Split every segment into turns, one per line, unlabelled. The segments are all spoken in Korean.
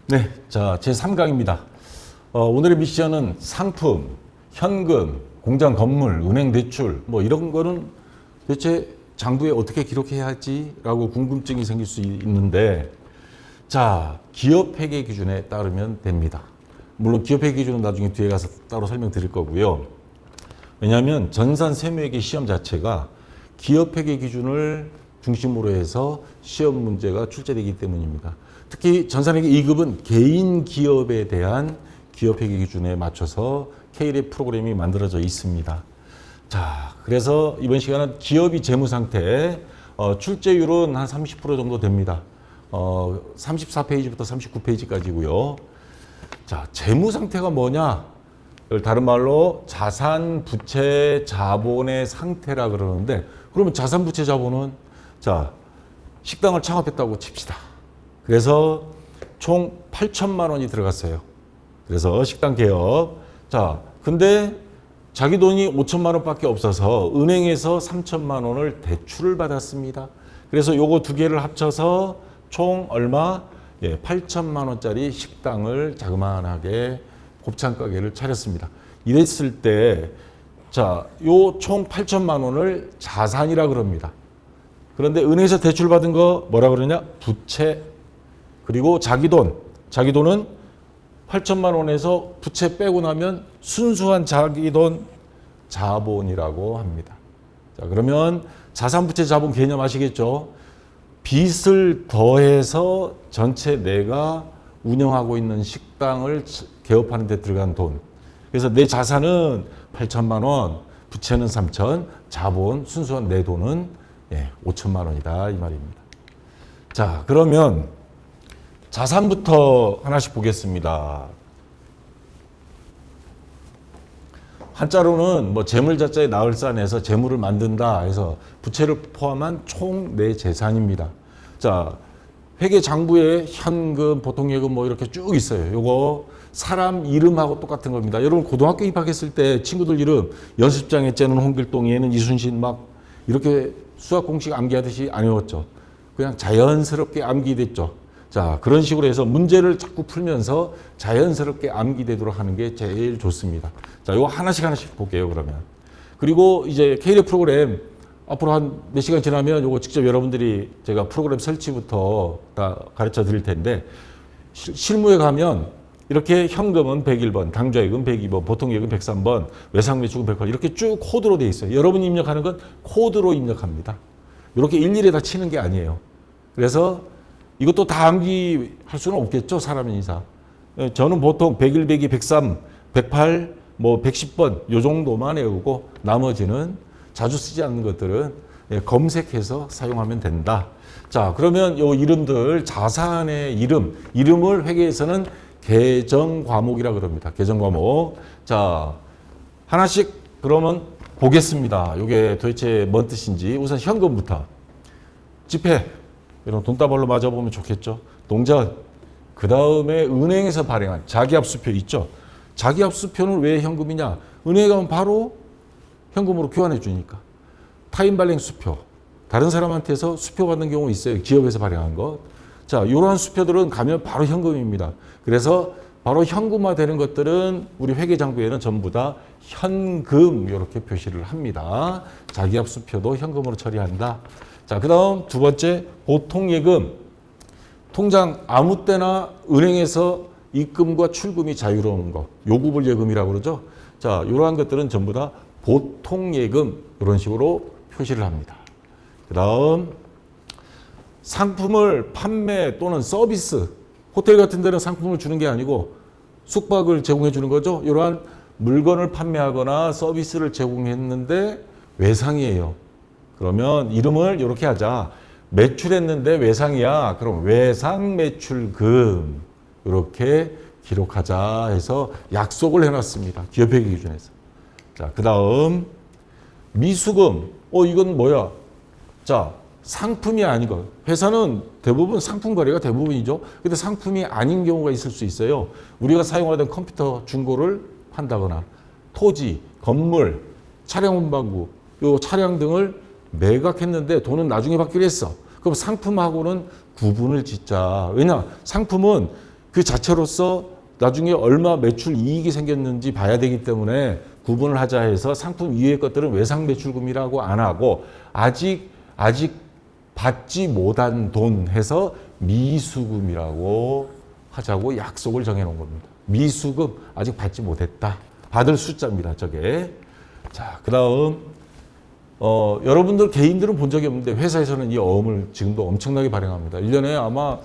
네, 자, 제3강입니다. 오늘의 미션은 상품, 현금, 공장 건물, 은행 대출, 뭐 이런 거는 도대체 장부에 어떻게 기록해야 할지라고 궁금증이 생길 수 있는데, 자, 기업 회계 기준에 따르면 됩니다. 물론 기업 회계 기준은 나중에 뒤에 가서 따로 설명드릴 거고요. 왜냐하면 전산 세무회계 시험 자체가 기업 회계 기준을 중심으로 해서 시험 문제가 출제되기 때문입니다. 특히 전산회계 2급은 개인 기업에 대한 기업 회계 기준에 맞춰서 K-랩 프로그램이 만들어져 있습니다. 자, 그래서 이번 시간은 기업이 재무 상태, 출제율은 한 30% 정도 됩니다. 34페이지부터 39페이지까지고요. 자, 재무 상태가 뭐냐? 다른 말로 자산, 부채, 자본의 상태라 그러는데, 그러면 자산, 부채, 자본은 자, 식당을 창업했다고 칩시다. 그래서 총 8천만 원이 들어갔어요. 그래서 식당 개업. 자, 근데 자기 돈이 5천만 원밖에 없어서 은행에서 3천만 원을 대출을 받았습니다. 그래서 요거 두 개를 합쳐서 총 얼마? 8천만 원짜리 식당을 자그마하게 곱창 가게를 차렸습니다. 이랬을 때, 자, 요 총 8천만 원을 자산이라 그럽니다. 그런데 은행에서 대출 받은 거 뭐라 그러냐? 부채. 그리고 자기 돈은 8천만 원에서 부채 빼고 나면 순수한 자기 돈 자본이라고 합니다. 자, 그러면 자산, 부채, 자본 개념 아시겠죠? 빚을 더해서 전체 내가 운영하고 있는 식당을 개업하는 데 들어간 돈. 그래서 내 자산은 8천만 원, 부채는 3천, 자본, 순수한 내 돈은 5천만 원이다 이 말입니다. 자, 그러면 자산부터 하나씩 보겠습니다. 한자로는 뭐 재물자자에 나을산에서 재물을 만든다 해서 부채를 포함한 총 내 재산입니다. 자, 회계장부에 현금, 보통예금 뭐 이렇게 쭉 있어요. 요거 사람 이름하고 똑같은 겁니다. 여러분 고등학교 입학했을 때 친구들 이름 연습장에 째는 홍길동, 얘는 이순신 막 이렇게 수학 공식 암기하듯이 안 외웠죠. 그냥 자연스럽게 암기됐죠. 자, 그런 식으로 해서 문제를 자꾸 풀면서 자연스럽게 암기되도록 하는 게 제일 좋습니다. 자, 이거 하나씩 볼게요, 그러면. 그리고 이제 K-랩 프로그램 앞으로 한 몇 시간 지나면 이거 직접 여러분들이 제가 프로그램 설치부터 다 가르쳐 드릴 텐데, 실무에 가면 이렇게 현금은 101번, 당좌예금 102번, 보통예금 103번, 외상매출금 108번 이렇게 쭉 코드로 돼 있어요. 여러분이 입력하는 건 코드로 입력합니다. 이렇게 일일이 다 치는 게 아니에요. 그래서 이것도 다 암기할 수는 없겠죠, 사람인 이상. 저는 보통 101, 102, 103, 108, 뭐 110번 요 정도만 외우고 나머지는 자주 쓰지 않는 것들은 검색해서 사용하면 된다. 자, 그러면 요 이름들, 자산의 이름을 회계에서는 계정 과목이라 그럽니다. 계정 과목. 자, 하나씩 그러면 보겠습니다. 이게 도대체 뭔 뜻인지. 우선 현금부터. 지폐. 이런 돈다발로 맞아보면 좋겠죠. 동전. 그 다음에 은행에서 발행한 자기압수표 있죠. 자기압수표는 왜 현금이냐? 은행에 가면 바로 현금으로 교환해 주니까. 타인 발행 수표. 다른 사람한테서 수표 받는 경우 있어요. 기업에서 발행한 것. 자, 이러한 수표들은 가면 바로 현금입니다. 그래서 바로 현금화 되는 것들은 우리 회계장부에는 전부 다 현금 이렇게 표시를 합니다. 자기압수표도 현금으로 처리한다. 자, 그 다음 두 번째, 보통예금. 통장 아무 때나 은행에서 입금과 출금이 자유로운 거. 요구불 예금이라고 그러죠. 자, 이러한 것들은 전부 다 보통예금 이런 식으로 표시를 합니다. 그 다음 상품을 판매 또는 서비스. 호텔 같은 데는 상품을 주는 게 아니고 숙박을 제공해 주는 거죠. 이러한 물건을 판매하거나 서비스를 제공했는데 외상이에요. 그러면 이름을 이렇게 하자. 매출했는데 외상이야. 그럼 외상 매출금 이렇게 기록하자 해서 약속을 해놨습니다. 기업회계 기준에서. 자, 그 다음 미수금. 이건 뭐야? 자, 상품이 아닌 거. 회사는 대부분 상품 거래가 대부분이죠. 근데 상품이 아닌 경우가 있을 수 있어요. 우리가 사용하던 컴퓨터 중고를 판다거나 토지, 건물, 차량 운반구, 요 차량 등을 매각했는데 돈은 나중에 받기로 했어. 그럼 상품하고는 구분을 짓자. 왜냐? 상품은 그 자체로서 나중에 얼마 매출 이익이 생겼는지 봐야 되기 때문에 구분을 하자 해서 상품 이외의 것들은 외상 매출금이라고 안 하고 아직 받지 못한 돈 해서 미수금이라고 하자고 약속을 정해 놓은 겁니다. 미수금 아직 받지 못했다. 받을 숫자입니다. 저게. 자, 그다음 여러분들 개인들은 본 적이 없는데 회사에서는 이 어음을 지금도 엄청나게 발행합니다. 1년에 아마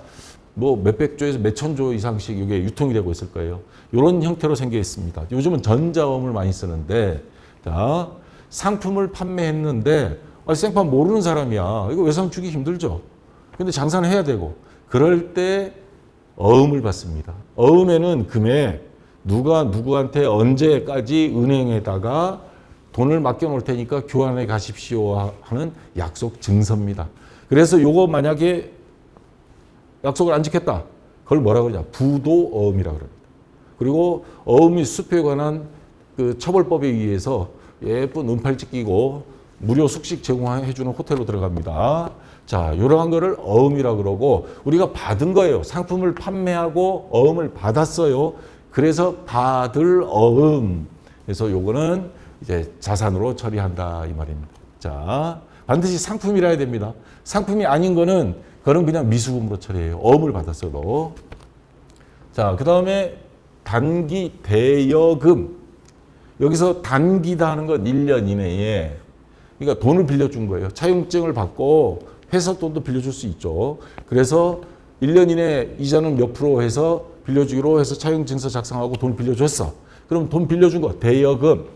뭐 몇백 조에서 몇천 조 이상씩 이게 유통이 되고 있을 거예요. 이런 형태로 생겨 있습니다. 요즘은 전자어음을 많이 쓰는데, 자, 상품을 판매했는데 생판 모르는 사람이야. 이거 외상 주기 힘들죠. 근데 장사는 해야 되고 그럴 때 어음을 받습니다. 어음에는 금액 누가 누구한테 언제까지 은행에다가 돈을 맡겨놓을 테니까 교환해 가십시오 하는 약속 증서입니다. 그래서 요거 만약에 약속을 안 지켰다. 그걸 뭐라 그러냐? 부도어음이라 그럽니다. 그리고 어음 및 수표에 관한 그 처벌법에 의해서 예쁜 은팔찌 끼고 무료 숙식 제공해주는 호텔로 들어갑니다. 자, 이러한 거를 어음이라 그러고 우리가 받은 거예요. 상품을 판매하고 어음을 받았어요. 그래서 받을 어음. 그래서 요거는 이제 자산으로 처리한다 이 말입니다. 자, 반드시 상품이라 해야 됩니다. 상품이 아닌 거는 그건 그냥 미수금으로 처리해요. 어음을 받았어도. 자, 그 다음에 단기 대여금. 여기서 단기다 하는 건 1년 이내에. 그러니까 돈을 빌려준 거예요. 차용증을 받고 회사 돈도 빌려줄 수 있죠. 그래서 1년 이내 이자는 몇 프로 해서 빌려주기로 해서 차용증서 작성하고 돈 빌려줬어. 그럼 돈 빌려준 거 대여금.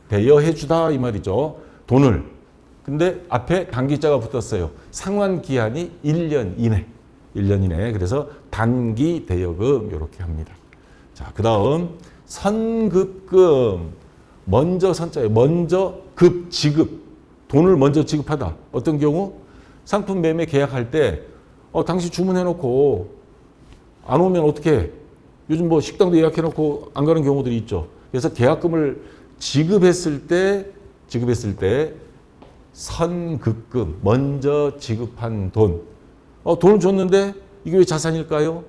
대여해주다 이 말이죠. 돈을. 근데 앞에 단기자가 붙었어요. 상환 기한이 1년 이내. 1년 이내. 그래서 단기 대여금 이렇게 합니다. 자, 그 다음 선급금. 먼저 선자예요. 먼저 급, 지급. 돈을 먼저 지급하다. 어떤 경우? 상품 매매 계약할 때 당신 주문해놓고 안 오면 어떻게 해? 요즘 뭐 식당도 예약해놓고 안 가는 경우들이 있죠. 그래서 계약금을 지급했을 때 선급금, 먼저 지급한 돈. 돈을 줬는데 이게 왜 자산일까요?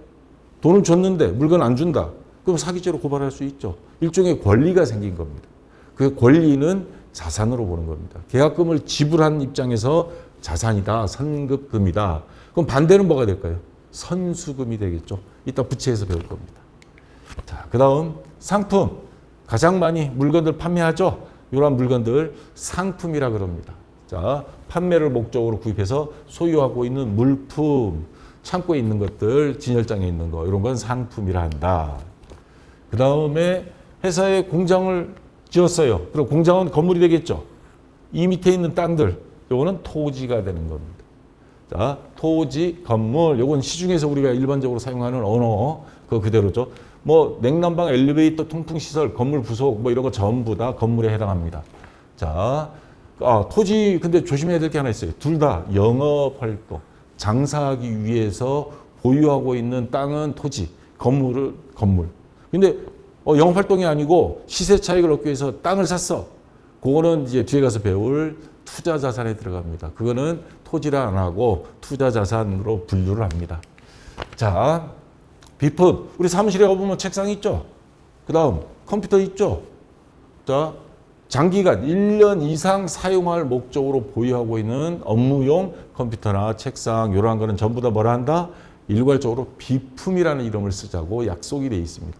돈을 줬는데 물건 안 준다. 그럼 사기죄로 고발할 수 있죠. 일종의 권리가 생긴 겁니다. 그 권리는 자산으로 보는 겁니다. 계약금을 지불한 입장에서 자산이다, 선급금이다. 그럼 반대는 뭐가 될까요? 선수금이 되겠죠. 이따 부채에서 배울 겁니다. 자, 그 다음 상품. 가장 많이 물건들 판매하죠. 이러한 물건들 상품이라 그럽니다. 자, 판매를 목적으로 구입해서 소유하고 있는 물품, 창고에 있는 것들, 진열장에 있는 거 이런 건 상품이라 한다. 그 다음에 회사에 공장을 지었어요. 그럼 공장은 건물이 되겠죠. 이 밑에 있는 땅들, 요거는 토지가 되는 겁니다. 자, 토지, 건물, 요건 시중에서 우리가 일반적으로 사용하는 언어, 그거 그대로죠. 뭐 냉난방, 엘리베이터, 통풍시설, 건물 부속 뭐 이런 거 전부 다 건물에 해당합니다. 자, 토지 근데 조심해야 될 게 하나 있어요. 둘 다 영업활동, 장사하기 위해서 보유하고 있는 땅은 토지, 건물은 건물. 근데 영업활동이 아니고 시세 차익을 얻기 위해서 땅을 샀어. 그거는 이제 뒤에 가서 배울 투자자산에 들어갑니다. 그거는 토지라 안 하고 투자자산으로 분류를 합니다. 자, 비품. 우리 사무실에 가보면 책상 있죠? 그 다음 컴퓨터 있죠? 자, 장기간 1년 이상 사용할 목적으로 보유하고 있는 업무용 컴퓨터나 책상 이러한 거는 전부 다 뭐라 한다? 일괄적으로 비품이라는 이름을 쓰자고 약속이 되어 있습니다.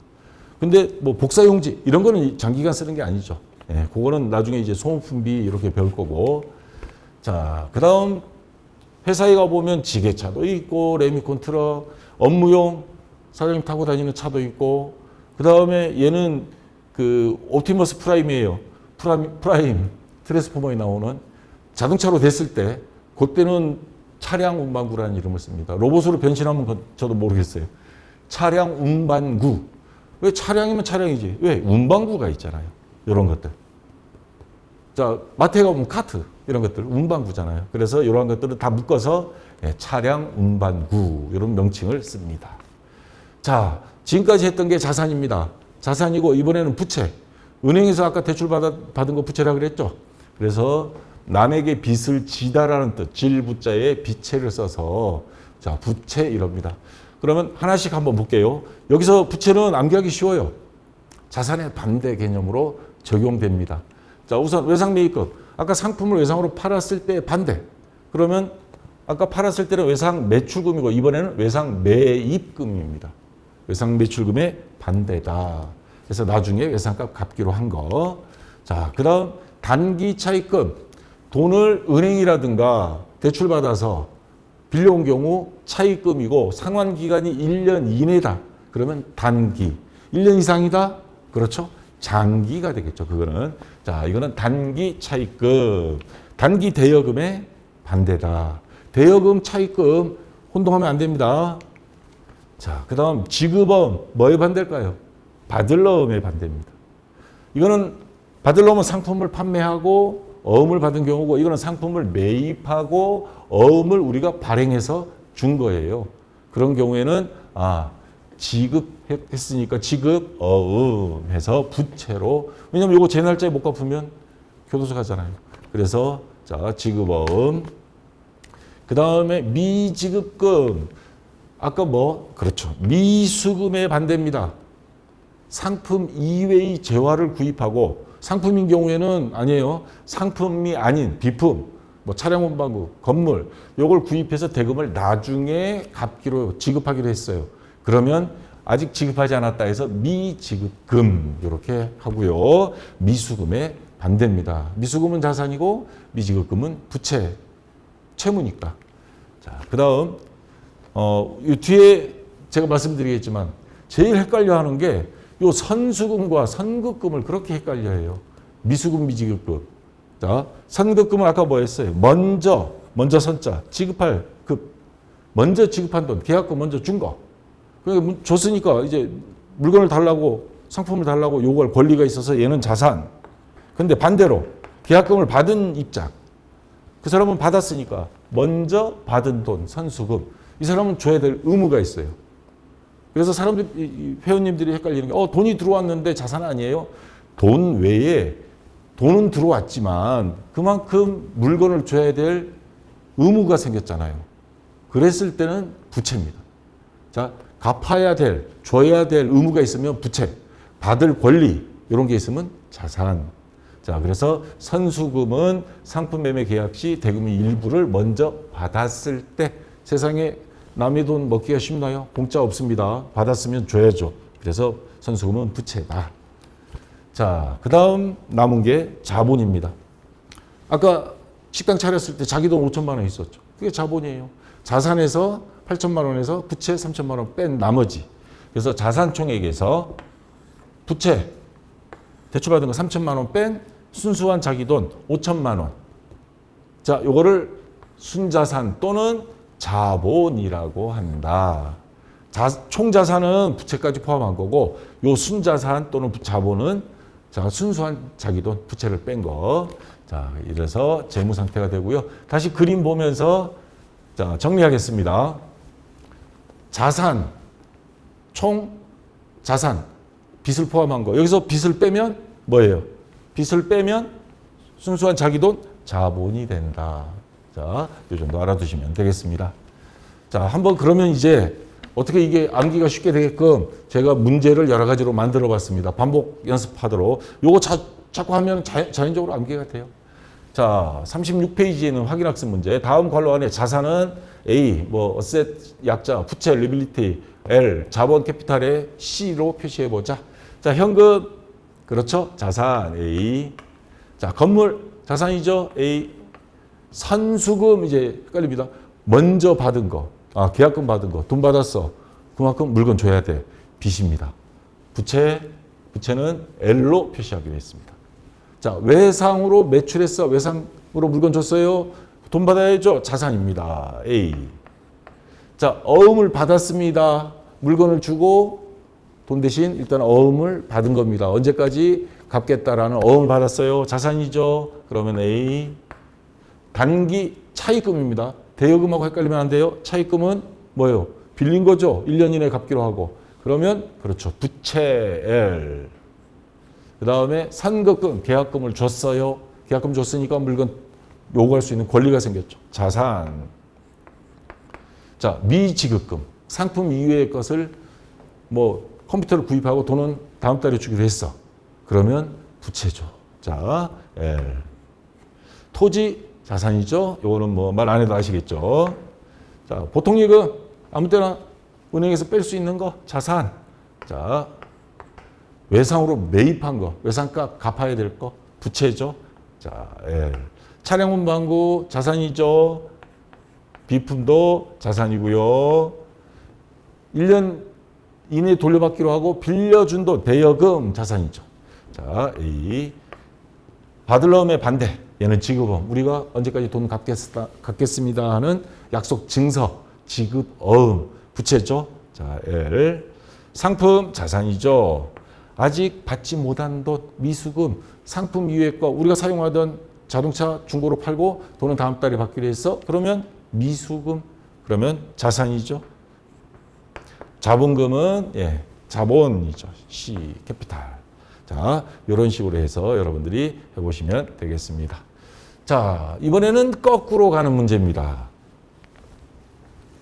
근데 뭐 복사용지 이런 거는 장기간 쓰는 게 아니죠. 예, 그거는 나중에 이제 소모품비 이렇게 배울 거고. 자, 그 다음 회사에 가보면 지게차도 있고 레미콘 트럭, 업무용 사장님 타고 다니는 차도 있고, 그 다음에 얘는 그 옵티머스 프라임이에요. 프라임 트랜스포머에 나오는 자동차로 됐을 때 그때는 차량 운반구라는 이름을 씁니다. 로봇으로 변신하면 저도 모르겠어요. 차량 운반구. 왜 차량이면 차량이지? 왜? 운반구가 있잖아요. 이런 것들. 자, 마트에 가보면 카트 이런 것들 운반구잖아요. 그래서 이런 것들을 다 묶어서 차량 운반구 이런 명칭을 씁니다. 자, 지금까지 했던 게 자산입니다. 자산이고 이번에는 부채. 은행에서 아까 대출 받은 거 부채라 그랬죠. 그래서 남에게 빚을 지다라는 뜻, 질부자에 빚채를 써서 자, 부채 이럽니다. 그러면 하나씩 한번 볼게요. 여기서 부채는 암기하기 쉬워요. 자산의 반대 개념으로 적용됩니다. 자, 우선 외상매입금. 아까 상품을 외상으로 팔았을 때 반대. 그러면 아까 팔았을 때는 외상 매출금이고 이번에는 외상 매입금입니다. 외상 매출금의 반대다. 그래서 나중에 외상값 갚기로 한 거. 자, 그 다음 단기 차입금. 돈을 은행이라든가 대출받아서 빌려온 경우 차입금이고 상환기간이 1년 이내다. 그러면 단기. 1년 이상이다? 그렇죠. 장기가 되겠죠. 그거는. 자, 이거는 단기 차입금. 단기 대여금의 반대다. 대여금, 차입금 혼동하면 안 됩니다. 자, 그 다음 지급어음. 뭐에 반대일까요? 받을어음에 반대입니다. 이거는 받을어음은 상품을 판매하고 어음을 받은 경우고 이거는 상품을 매입하고 어음을 우리가 발행해서 준 거예요. 그런 경우에는 지급했으니까 지급 어음 해서 부채로 왜냐면 이거 제 날짜에 못 갚으면 교도소 가잖아요. 그래서 자 지급 어음 그 다음에 미지급금 아까 그렇죠. 미수금에 반대입니다. 상품 이외의 재화를 구입하고 상품인 경우에는 아니에요. 상품이 아닌 비품, 차량 운반구, 건물 요걸 구입해서 대금을 나중에 갚기로 지급하기로 했어요. 그러면 아직 지급하지 않았다 해서 미지급금 이렇게 하고요. 미수금의 반대입니다. 미수금은 자산이고 미지급금은 부채, 채무니까. 자, 그다음 이 뒤에 제가 말씀드리겠지만 제일 헷갈려하는 게 요 선수금과 선급금을 그렇게 헷갈려해요. 미수금, 미지급금. 자, 선급금은 아까 했어요? 먼저 선자, 지급할 급. 먼저 지급한 돈, 계약금 먼저 준 거. 그러니까 줬으니까 이제 물건을 달라고, 상품을 달라고 요구할 권리가 있어서 얘는 자산. 근데 반대로 계약금을 받은 입장. 그 사람은 받았으니까 먼저 받은 돈, 선수금. 이 사람은 줘야 될 의무가 있어요. 그래서 사람들, 회원님들이 헷갈리는 게, 돈이 들어왔는데 자산 아니에요? 돈 외에 돈은 들어왔지만 그만큼 물건을 줘야 될 의무가 생겼잖아요. 그랬을 때는 부채입니다. 자, 갚아야 될, 줘야 될 의무가 있으면 부채, 받을 권리, 이런 게 있으면 자산. 자, 그래서 선수금은 상품 매매 계약 시 대금의 일부를 먼저 받았을 때 세상에 남의 돈 먹기가 쉽나요? 공짜 없습니다. 받았으면 줘야죠. 그래서 선수금은 부채다. 자, 그 다음 남은 게 자본입니다. 아까 식당 차렸을 때 자기 돈 5천만 원 있었죠. 그게 자본이에요. 자산에서 8천만 원에서 부채 3천만 원 뺀 나머지. 그래서 자산총액에서 부채, 대출받은 거 3천만 원 뺀 순수한 자기 돈 5천만 원. 자, 요거를 순자산 또는 자본이라고 한다. 총자산은 부채까지 포함한 거고 요 순자산 또는 자본은 순수한 자기 돈, 부채를 뺀 거. 자, 이래서 재무 상태가 되고요. 다시 그림 보면서 자, 정리하겠습니다. 자산, 총 자산, 빚을 포함한 거. 여기서 빚을 빼면 뭐예요? 빚을 빼면 순수한 자기 돈, 자본이 된다. 자, 이 정도 알아두시면 되겠습니다. 자, 한번 그러면 이제 어떻게 이게 암기가 쉽게 되게끔 제가 문제를 여러 가지로 만들어 봤습니다. 반복 연습하도록. 요거 자꾸 하면 자연적으로 암기가 돼요. 자, 36페이지에는 확인학습 문제. 다음 괄호 안에 자산은 A, 어셋 약자, 부채, 리빌리티, L, 자본 캐피탈에 C로 표시해 보자. 자, 현금, 그렇죠? 자산 A. 자, 건물, 자산이죠? A. 선수금 이제 헷갈립니다. 먼저 받은 거, 계약금 받은 거, 돈 받았어. 그만큼 물건 줘야 돼. 빚입니다. 부채는 L로 표시하기로 했습니다. 자, 외상으로 매출했어. 외상으로 물건 줬어요. 돈 받아야죠. 자산입니다. A. 자, 어음을 받았습니다. 물건을 주고 돈 대신 일단 어음을 받은 겁니다. 언제까지 갚겠다라는 어음을 받았어요. 자산이죠. 그러면 A. 단기 차입금입니다. 대여금하고 헷갈리면 안 돼요. 차입금은 뭐예요? 빌린 거죠. 1년 이내에 갚기로 하고. 그러면 그렇죠. 부채 L. 그 다음에 선급금, 계약금을 줬어요. 계약금 줬으니까 물건 요구할 수 있는 권리가 생겼죠. 자산. 자, 미지급금. 상품 이외의 것을 뭐 컴퓨터를 구입하고 돈은 다음 달에 주기로 했어. 그러면 부채죠. 자, L. 토지 자산이죠. 이거는 뭐 말 안 해도 아시겠죠. 자, 보통 예금 아무 때나 은행에서 뺄 수 있는 거 자산. 자, 외상으로 매입한 거, 외상가 갚아야 될 거 부채죠. 자, L. 차량 운반구 자산이죠. 비품도 자산이고요. 1년 이내에 돌려받기로 하고 빌려준 돈 대여금 자산이죠. 자, A. 받을러움의 반대. 얘는 지급어음. 우리가 언제까지 돈 갚겠습니다 하는 약속 증서. 지급어음. 부채죠. 자, L. 상품 자산이죠. 아직 받지 못한 돈 미수금. 상품 이외의 거 우리가 사용하던 자동차 중고로 팔고 돈은 다음 달에 받기로 했어. 그러면 미수금. 그러면 자산이죠. 자본금은 예, 자본이죠. C 캐피탈. 자, 이런 식으로 해서 여러분들이 해보시면 되겠습니다. 자, 이번에는 거꾸로 가는 문제입니다.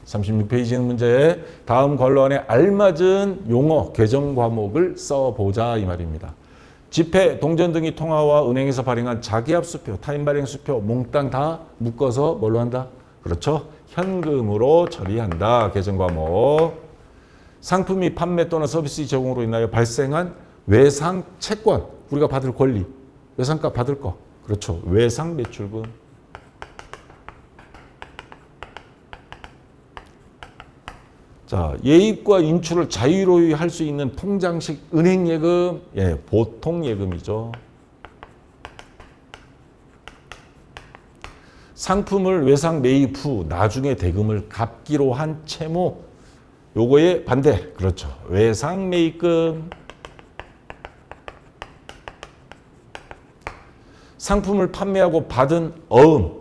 36페이지 문제. 다음 관로안에 알맞은 용어, 계정 과목을 써보자 이 말입니다. 지폐, 동전 등이 통화와 은행에서 발행한 자기압 수표, 타인 발행 수표, 몽땅 다 묶어서 뭘로 한다? 그렇죠. 현금으로 처리한다. 계정 과목. 상품이 판매 또는 서비스 제공으로 인하여 발생한 외상 채권, 우리가 받을 권리, 외상값 받을 거. 그렇죠. 외상 매출금. 자, 예입과 인출을 자유로이 할 수 있는 통장식 은행예금, 예, 보통예금이죠. 상품을 외상 매입 후 나중에 대금을 갚기로 한 채무, 요거의 반대, 그렇죠. 외상 매입금. 상품을 판매하고 받은 어음,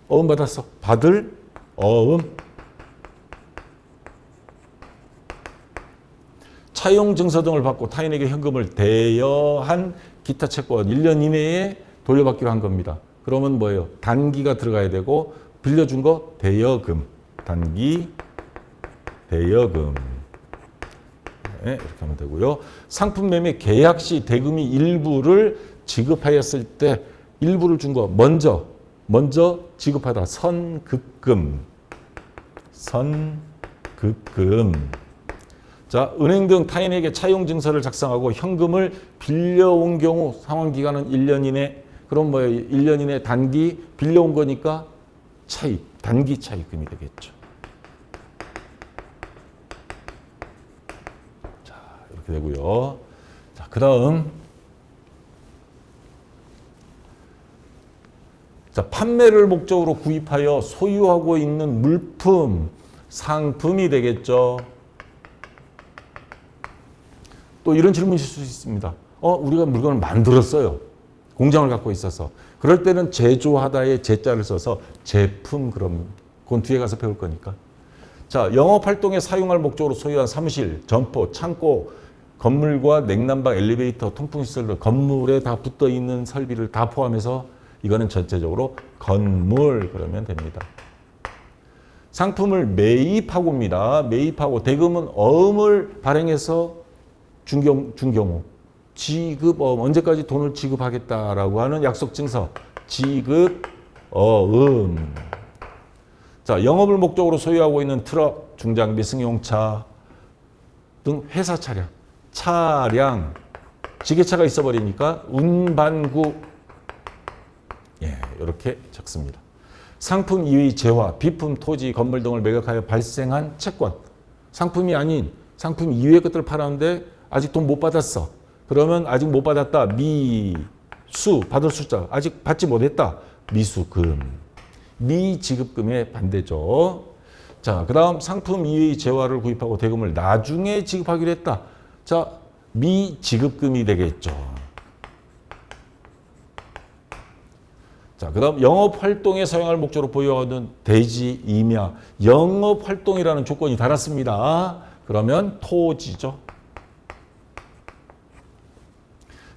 어음 받았어. 받을 어음. 차용 증서 등을 받고 타인에게 현금을 대여한 기타 채권 1년 이내에 돌려받기로 한 겁니다. 그러면 뭐예요? 단기가 들어가야 되고 빌려준 거 대여금. 단기 대여금. 네, 이렇게 하면 되고요. 상품 매매 계약 시 대금이 일부를 지급하였을 때 일부를 준 거 먼저 지급하다. 선급금. 선급금. 자, 은행 등 타인에게 차용 증서를 작성하고 현금을 빌려온 경우 상환 기간은 1년 이내. 그럼 뭐예요? 1년 이내 단기 빌려온 거니까 차입, 단기 차입금이 되겠죠. 자, 이렇게 되고요. 자, 그다음 자, 판매를 목적으로 구입하여 소유하고 있는 물품, 상품이 되겠죠. 또 이런 질문이 있을 수 있습니다. 우리가 물건을 만들었어요. 공장을 갖고 있어서. 그럴 때는 제조하다의 제자를 써서 제품, 그건 뒤에 가서 배울 거니까. 자, 영업활동에 사용할 목적으로 소유한 사무실, 점포, 창고, 건물과 냉난방, 엘리베이터, 통풍시설, 건물에 다 붙어 있는 설비를 다 포함해서 이거는 전체적으로 건물 그러면 됩니다. 상품을 매입하고입니다. 매입하고 대금은 어음을 발행해서 준 경우 지급어음, 언제까지 돈을 지급하겠다라고 하는 약속 증서, 지급어음. 자, 영업을 목적으로 소유하고 있는 트럭, 중장비, 승용차 등 회사 차량, 지게차가 있어버리니까 운반구, 예, 이렇게 적습니다. 상품 이외의 재화, 비품, 토지, 건물 등을 매각하여 발생한 채권, 상품이 아닌 상품 이외의 것들을 팔았는데 아직 돈 못 받았어. 그러면 아직 못 받았다. 미수, 받을 숫자. 아직 받지 못했다. 미수금. 미지급금의 반대죠. 자, 그 다음 상품 이외의 재화를 구입하고 대금을 나중에 지급하기로 했다. 자, 미지급금이 되겠죠. 자, 그 다음 영업활동에 사용할 목적으로 보유하는 대지, 임야. 영업활동이라는 조건이 달았습니다. 그러면 토지죠.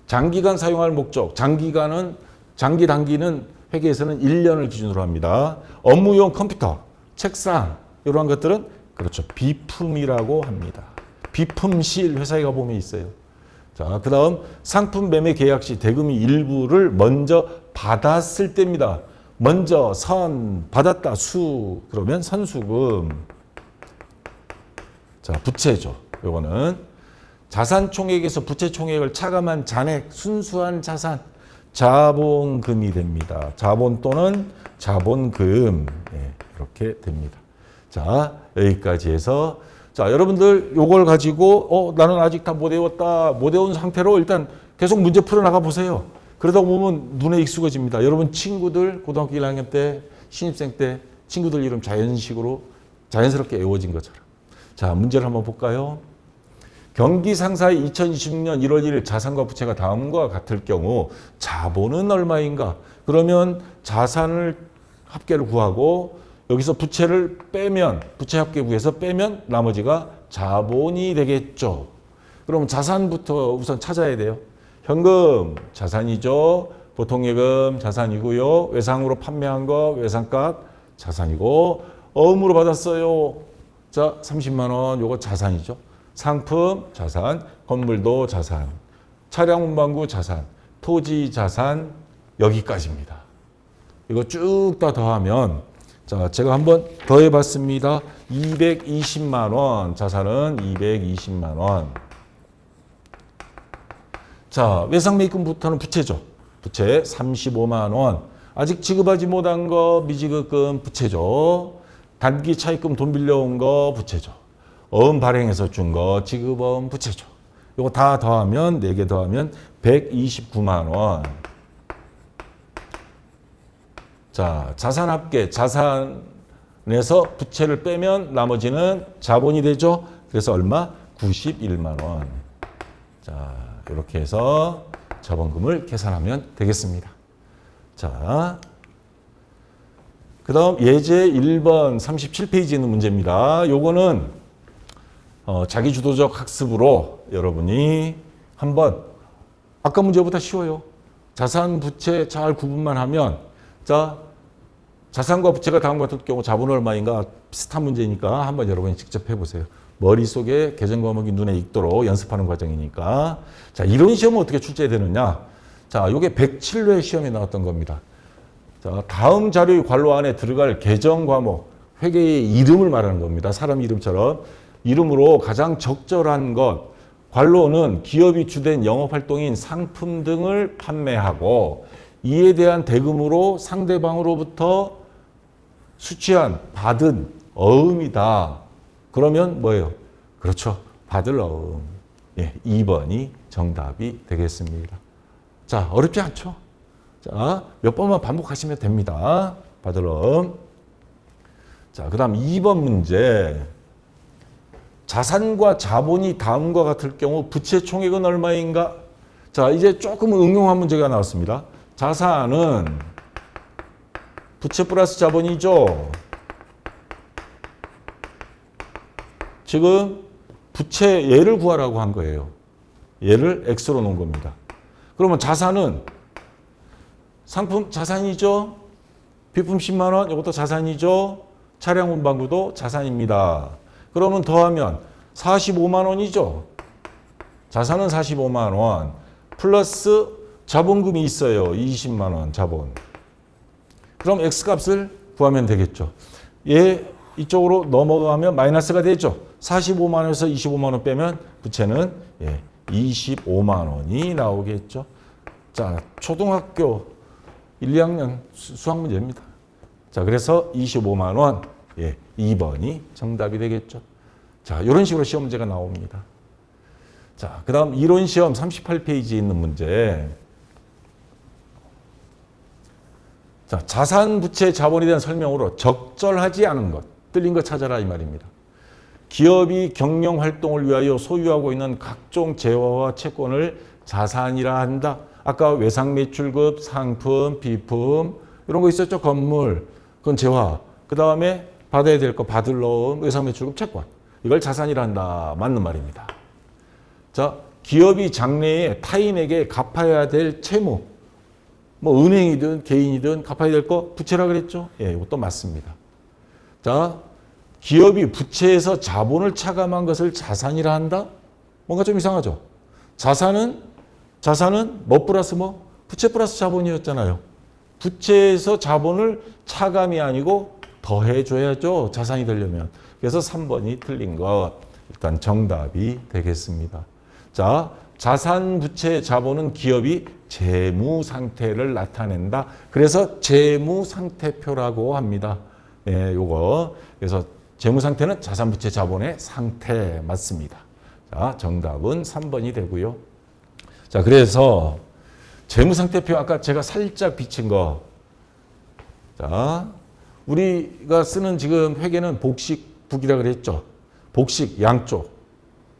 장기간 사용할 목적, 장기, 단기는 회계에서는 1년을 기준으로 합니다. 업무용 컴퓨터, 책상 이런 것들은 그렇죠. 비품이라고 합니다. 비품실 회사에 가보면 있어요. 자, 그 다음 상품 매매 계약 시 대금이 일부를 먼저 받았을 때입니다. 먼저 받았다, 그러면 선수금. 자, 부채죠. 요거는 자산 총액에서 부채 총액을 차감한 잔액, 순수한 자산, 자본금이 됩니다. 자본 또는 자본금. 예, 이렇게 됩니다. 자, 여기까지 해서 자, 여러분들 요걸 가지고 나는 아직 다 못 외웠다. 못 외운 상태로 일단 계속 문제 풀어 나가 보세요. 그러다 보면 눈에 익숙해집니다. 여러분 친구들 고등학교 1학년 때 신입생 때 친구들 이름 자연스럽게 외워진 것처럼. 자, 문제를 한번 볼까요? 경기 상사의 2026년 1월 1일 자산과 부채가 다음과 같을 경우 자본은 얼마인가? 그러면 자산을 합계를 구하고 여기서 부채를 빼면 부채 합계 구해서 빼면 나머지가 자본이 되겠죠. 그럼 자산부터 우선 찾아야 돼요. 현금 자산이죠. 보통예금 자산이고요. 외상으로 판매한 거 외상값 자산이고 어음으로 받았어요. 자, 30만 원 요거 자산이죠. 상품 자산, 건물도 자산, 차량 운반구 자산, 토지 자산 여기까지입니다. 이거 쭉 다 더하면 자, 제가 한번 더해봤습니다. 220만 원 자산은 220만 원. 자, 외상매입금부터는 부채죠. 부채 35만 원. 아직 지급하지 못한 거 미지급금 부채죠. 단기 차입금 돈 빌려온 거 부채죠. 어음 발행해서 준 거 지급어음 부채죠. 이거 다 더하면 4개 더하면 129만 원. 자, 자산 합계, 자산에서 부채를 빼면 나머지는 자본이 되죠. 그래서 얼마? 91만 원. 자, 이렇게 해서 자본금을 계산하면 되겠습니다. 자, 그 다음 예제 1번 37페이지에 있는 문제입니다. 요거는 자기주도적 학습으로 여러분이 한번 아까 문제보다 쉬워요. 자산, 부채 잘 구분만 하면 자, 자산과 부채가 다음과 같을 경우 자본은 얼마인가 비슷한 문제니까 한번 여러분이 직접 해보세요. 머릿속에 개정 과목이 눈에 익도록 연습하는 과정이니까. 자, 이런 시험은 어떻게 출제되느냐? 자, 요게 107회 시험에 나왔던 겁니다. 자, 다음 자료의 관로 안에 들어갈 개정 과목, 회계의 이름을 말하는 겁니다. 사람 이름처럼. 이름으로 가장 적절한 것. 관로는 기업이 주된 영업활동인 상품 등을 판매하고 이에 대한 대금으로 상대방으로부터 수취한, 받은 어음이다. 그러면 뭐예요? 그렇죠. 받을 어음. 예, 2번이 정답이 되겠습니다. 자, 어렵지 않죠? 자, 몇 번만 반복하시면 됩니다. 받을 어음. 자, 그 다음 2번 문제. 자산과 자본이 다음과 같을 경우 부채 총액은 얼마인가? 자, 이제 조금 응용한 문제가 나왔습니다. 자산은 부채 플러스 자본이죠. 지금 부채 얘를 구하라고 한 거예요. 얘를 X로 놓은 겁니다. 그러면 자산은 상품 자산이죠. 비품 10만 원 이것도 자산이죠. 차량 운반구도 자산입니다. 그러면 더하면 45만 원이죠. 자산은 45만 원 플러스 자본금이 있어요. 20만 원 자본. 그럼 X값을 구하면 되겠죠. 얘 이쪽으로 넘어가면 마이너스가 되죠. 45만 원에서 25만 원 빼면 부채는 25만 원이 나오겠죠. 자, 초등학교 1, 2학년 수학 문제입니다. 자, 그래서 25만 원, 2번이 정답이 되겠죠. 자, 이런 식으로 시험 문제가 나옵니다. 자, 그 다음 이론 시험 38페이지에 있는 문제. 자, 자산, 부채, 자본에 대한 설명으로 적절하지 않은 것, 틀린 것 찾아라 이 말입니다. 기업이 경영 활동을 위하여 소유하고 있는 각종 재화와 채권을 자산이라 한다. 아까 외상 매출급, 상품, 비품 이런 거 있었죠. 건물, 그건 재화. 그 다음에 받아야 될 거 받을 넣은 외상 매출급, 채권. 이걸 자산이라 한다. 맞는 말입니다. 자, 기업이 장래에 타인에게 갚아야 될 채무, 뭐 은행이든 개인이든 갚아야 될 거 부채라 그랬죠. 예, 이것도 맞습니다. 자, 기업이 부채에서 자본을 차감한 것을 자산이라 한다? 뭔가 좀 이상하죠. 자산은 뭐 플러스 뭐? 부채 플러스 자본이었잖아요. 부채에서 자본을 차감이 아니고 더해줘야죠. 자산이 되려면. 그래서 3번이 틀린 것. 일단 정답이 되겠습니다. 자, 자산, 부채, 자본은 기업이 재무 상태를 나타낸다. 그래서 재무 상태표라고 합니다. 네, 요거. 그래서 재무 상태는 자산, 부채, 자본의 상태 맞습니다. 자, 정답은 3번이 되고요. 자, 그래서 재무 상태표 아까 제가 살짝 비친 거. 자, 우리가 쓰는 지금 회계는 복식북이라 그랬죠. 복식 양쪽,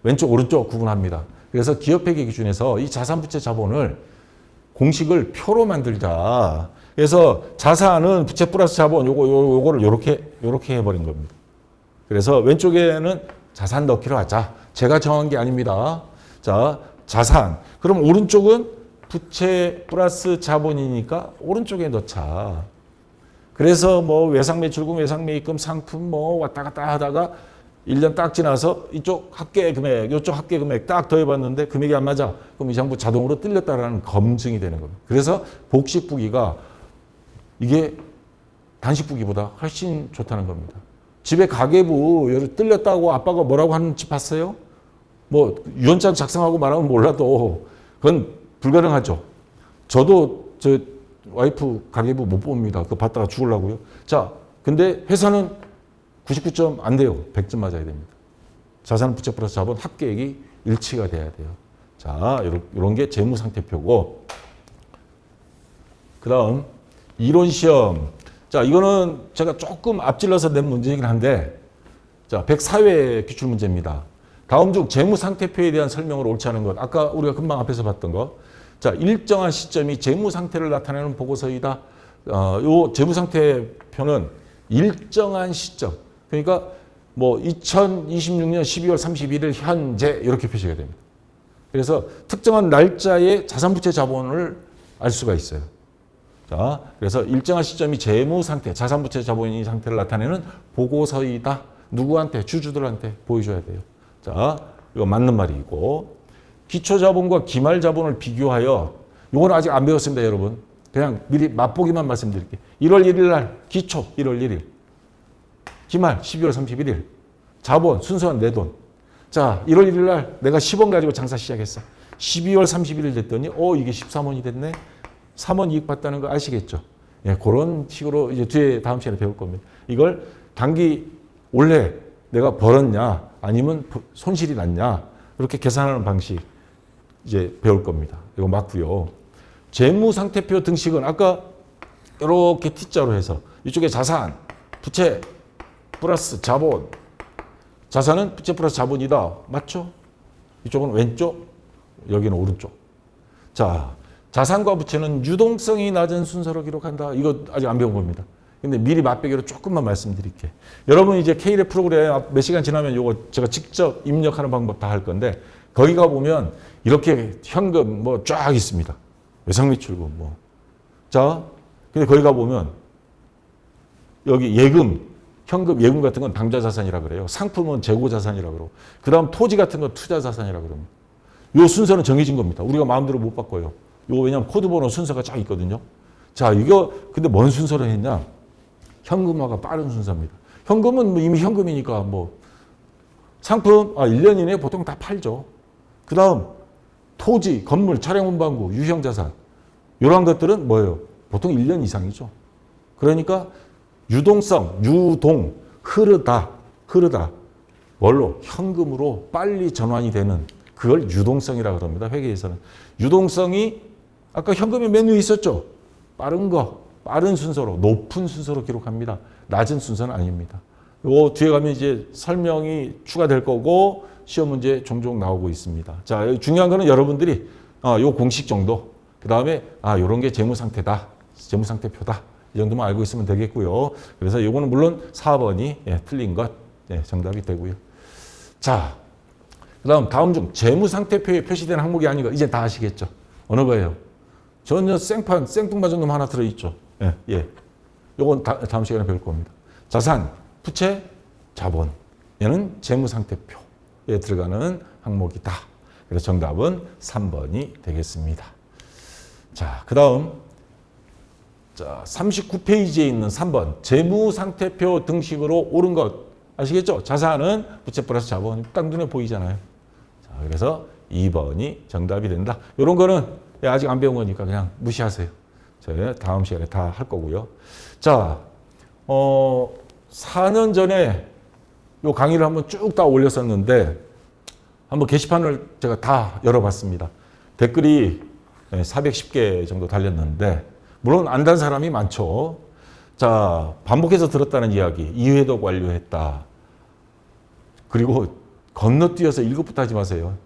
왼쪽 오른쪽 구분합니다. 그래서 기업회계 기준에서 이 자산, 부채, 자본을 공식을 표로 만들자. 그래서 자산은 부채 플러스 자본 요거를 요렇게 해버린 겁니다. 그래서 왼쪽에는 자산 넣기로 하자. 제가 정한 게 아닙니다. 자, 자산. 그럼 오른쪽은 부채 플러스 자본이니까 오른쪽에 넣자. 그래서 뭐 외상매출금, 외상매입금, 상품 뭐 왔다 갔다 하다가 1년 딱 지나서 이쪽 합계 금액, 이쪽 합계 금액 딱 더해봤는데 금액이 안 맞아. 그럼 이 장부 자동으로 뜰렸다라는 검증이 되는 겁니다. 그래서 복식부기가 이게 단식부기보다 훨씬 좋다는 겁니다. 집에 가계부 뜰렸다고 아빠가 뭐라고 하는 집 봤어요? 뭐 유언장 작성하고 말하면 몰라도 그건 불가능하죠. 저도 저 와이프 가계부 못 봅니다. 그거 봤다가 죽으려고요. 자, 근데 회사는 99점 안 돼요. 100점 맞아야 됩니다. 자산, 부채 플러스 자본 합계액이 일치가 돼야 돼요. 자, 이런 게 재무상태표고. 그 다음 이론시험. 자, 이거는 제가 조금 앞질러서 낸 문제이긴 한데, 자, 104회 기출문제입니다. 다음 중 재무상태표에 대한 설명을 옳지 않은 것. 아까 우리가 금방 앞에서 봤던 거. 자, 일정한 시점이 재무상태를 나타내는 보고서이다. 요 재무상태표는 일정한 시점. 그러니까 뭐 2026년 12월 31일 현재 이렇게 표시가 됩니다. 그래서 특정한 날짜에 자산, 부채, 자본을 알 수가 있어요. 자, 그래서 일정한 시점이 재무 상태, 자산, 부채, 자본의 상태를 나타내는 보고서이다. 누구한테? 주주들한테 보여줘야 돼요. 자, 이거 맞는 말이고. 기초자본과 기말자본을 비교하여, 이건 아직 안 배웠습니다, 여러분. 그냥 미리 맛보기만 말씀드릴게요. 1월 1일 날 기초 1월 1일. 기말 12월 31일. 자본 순수한 내 돈. 자, 1월 1일 날 내가 10원 가지고 장사 시작했어. 12월 31일 됐더니 이게 13원이 됐네. 3원 이익 봤다는 거 아시겠죠? 예, 그런 식으로 이제 뒤에 다음 시간에 배울 겁니다. 이걸 단기 올해 내가 벌었냐 아니면 손실이 났냐 이렇게 계산하는 방식 이제 배울 겁니다. 이거 맞고요. 재무상태표 등식은 아까 이렇게 T자로 해서 이쪽에 자산, 부채 플러스 자본. 자산은 부채 플러스 자본이다. 맞죠? 이쪽은 왼쪽, 여기는 오른쪽. 자, 자산과 부채는 유동성이 낮은 순서로 기록한다. 이거 아직 안 배운 겁니다. 근데 미리 맛보기로 조금만 말씀드릴게요. 여러분 이제 K랩 프로그램 몇 시간 지나면 요거 제가 직접 입력하는 방법 다 할 건데 거기 가 보면 이렇게 현금 뭐 쫙 있습니다. 외상매출금 뭐. 자, 근데 거기 가 보면 여기 예금, 현금, 예금 같은 건 당좌자산이라 그래요. 상품은 재고자산이라 그러고 그 다음 토지 같은 건 투자자산이라 그럽니다. 요 순서는 정해진 겁니다. 우리가 마음대로 못 바꿔요. 요거 왜냐면 코드번호 순서가 쫙 있거든요. 자, 이거 근데 뭔 순서로 했냐? 현금화가 빠른 순서입니다. 현금은 뭐 이미 현금이니까 뭐 상품 1년 이내에 보통 다 팔죠. 그 다음 토지, 건물, 차량 운반구, 유형자산 이런 것들은 뭐예요? 보통 1년 이상이죠. 그러니까 유동성, 흐르다. 뭘로? 현금으로 빨리 전환이 되는 그걸 유동성이라고 합니다. 회계에서는. 유동성이 아까 현금이 맨 위에 있었죠. 빠른 순서로, 높은 순서로 기록합니다. 낮은 순서는 아닙니다. 요 뒤에 가면 이제 설명이 추가될 거고 시험 문제 종종 나오고 있습니다. 자, 중요한 거는 여러분들이 요 공식 정도, 그 다음에 요런 게 재무상태다, 재무상태표다. 이 정도만 알고 있으면 되겠고요. 그래서 요거는 물론 4번이 틀린 것 정답이 되고요. 자, 다음 중 재무상태표에 표시된 항목이 아닌 거 이제 다 아시겠죠? 어느 거예요? 전혀 생뚱맞은 놈 하나 들어있죠. 예. 요건 다음 시간에 배울 겁니다. 자산, 부채, 자본. 얘는 재무상태표에 들어가는 항목이다. 그래서 정답은 3번이 되겠습니다. 자, 그 다음 39페이지에 있는 3번 재무상태표 등식으로 옳은 것 아시겠죠? 자산은 부채 플러스 자본이 딱 눈에 보이잖아요. 자, 그래서 2번이 정답이 된다. 이런 거는 아직 안 배운 거니까 그냥 무시하세요. 저희 다음 시간에 다 할 거고요. 자, 4년 전에 요 강의를 한번 쭉 다 올렸었는데 한번 게시판을 제가 다 열어봤습니다. 댓글이 410개 정도 달렸는데 물론 안단 사람이 많죠. 자, 반복해서 들었다는 이야기, 2회도 완료했다. 그리고 건너뛰어서 1급부터 하지 마세요.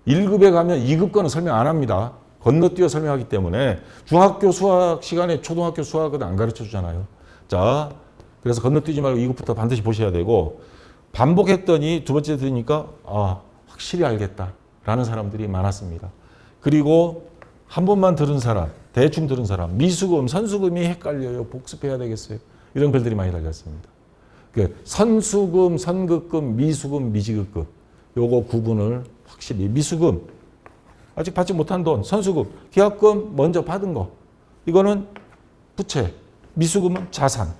1급에 가면 2급 거는 설명 안 합니다. 건너뛰어 설명하기 때문에 중학교 수학 시간에 초등학교 수학은 안 가르쳐 주잖아요. 자, 그래서 건너뛰지 말고 2급부터 반드시 보셔야 되고 반복했더니 두 번째 들으니까 확실히 알겠다라는 사람들이 많았습니다. 그리고 한 번만 들은 사람, 대충 들은 사람, 미수금, 선수금이 헷갈려요. 복습해야 되겠어요. 이런 글들이 많이 달렸습니다. 선수금, 선급금, 미수금, 미지급금 요거 구분을 확실히 미수금, 아직 받지 못한 돈, 선수금, 계약금 먼저 받은 거 이거는 부채, 미수금은 자산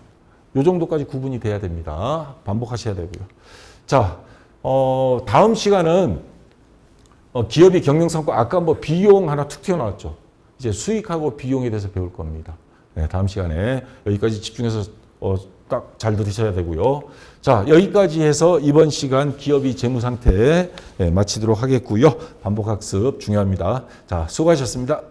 요 정도까지 구분이 돼야 됩니다. 반복하셔야 되고요. 자, 다음 시간은 기업이 경영성과 아까 뭐 비용 하나 툭 튀어나왔죠. 이제 수익하고 비용에 대해서 배울 겁니다. 네, 다음 시간에 여기까지 집중해서 딱 잘 들으셔야 되고요. 자, 여기까지 해서 이번 시간 기업이 재무 상태 마치도록 하겠고요. 반복학습 중요합니다. 자, 수고하셨습니다.